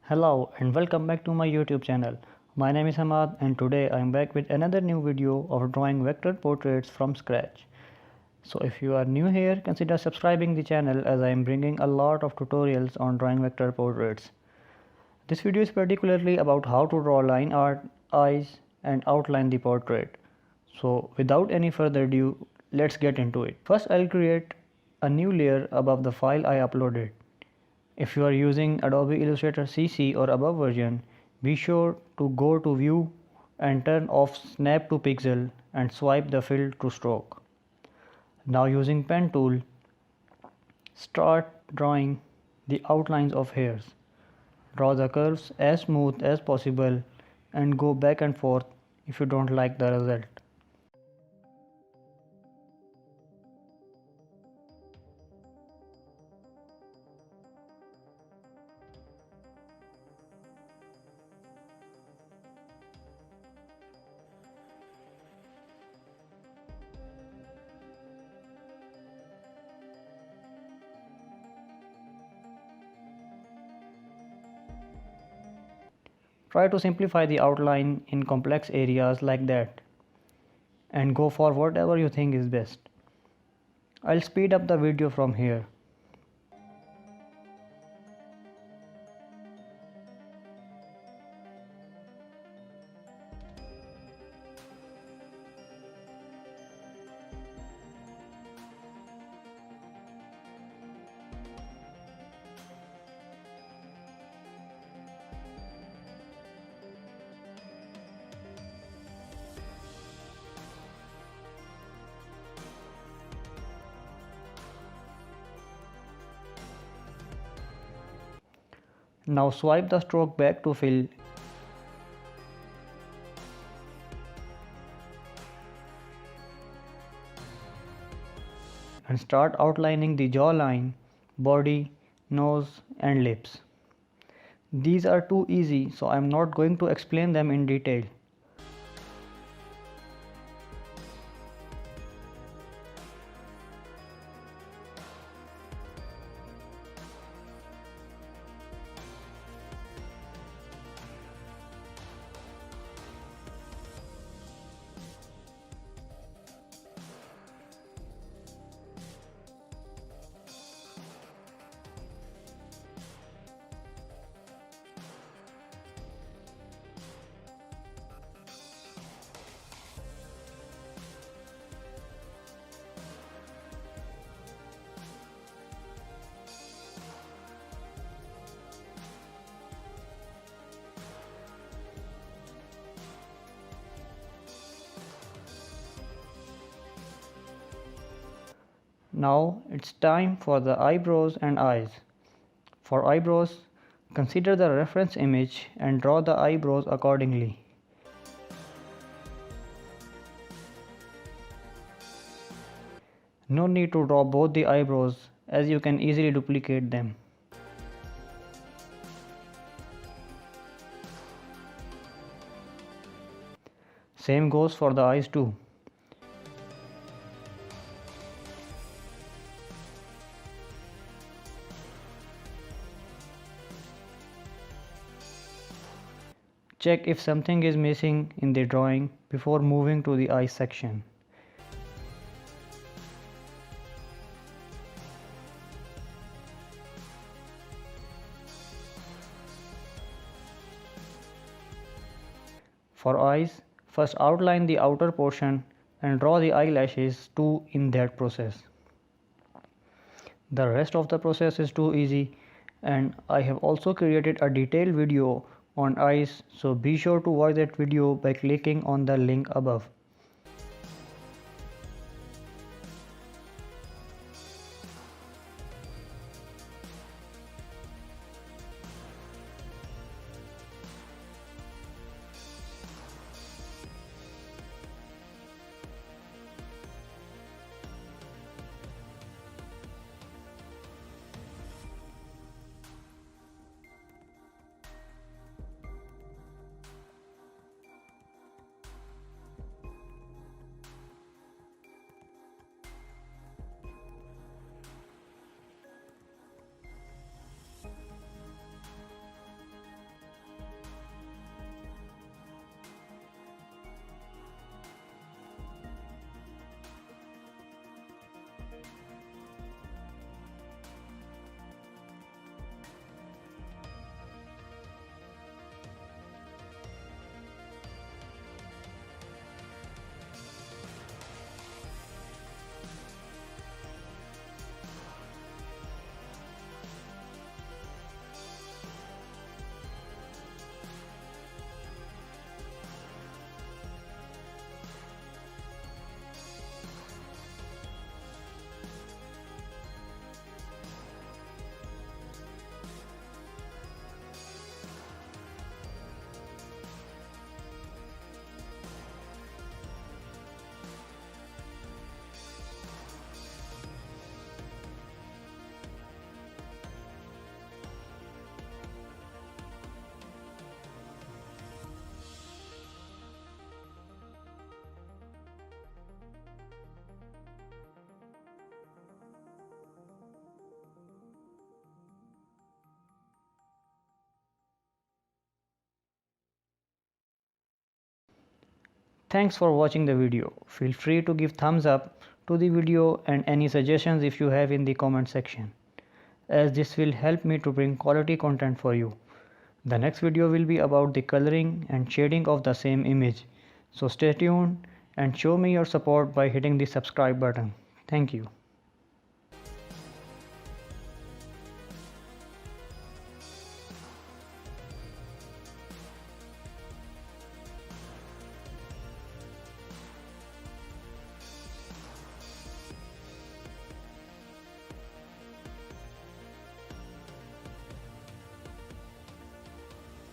Hello and welcome back to my YouTube channel. My name is Hamad and today I am back with another new video of drawing vector portraits from scratch. So if you are new here, consider subscribing the channel as I am bringing a lot of tutorials on drawing vector portraits. This video is particularly about how to draw line art, eyes and outline the portrait. So without any further ado, let's get into it. First I'll create a new layer above the file I uploaded. If you are using Adobe Illustrator CC or above version, be sure to go to View and turn off Snap to Pixel and swipe the fill to stroke. Now using pen tool, start drawing the outlines of hairs. Draw the curves as smooth as possible and go back and forth if you don't like the result. Try to simplify the outline in complex areas like that and go for whatever you think is best. I'll speed up the video from here. Now swipe the stroke back to fill and start outlining the jawline, body, nose and lips. These are too easy, so I am not going to explain them in detail. Now it's time for the eyebrows and eyes. For eyebrows, consider the reference image and draw the eyebrows accordingly. No need to draw both the eyebrows as you can easily duplicate them. Same goes for the eyes too. Check if something is missing in the drawing before moving to the eyes section. For eyes, first outline the outer portion and draw the eyelashes too in that process. The rest of the process is too easy, and I have also created a detailed video on eyes, so be sure to watch that video by clicking on the link above. Thanks for watching the video. Feel free to give thumbs up to the video and any suggestions if you have in the comment section, as this will help me to bring quality content for you. The next video will be about the coloring and shading of the same image. So stay tuned and show me your support by hitting the subscribe button. Thank you.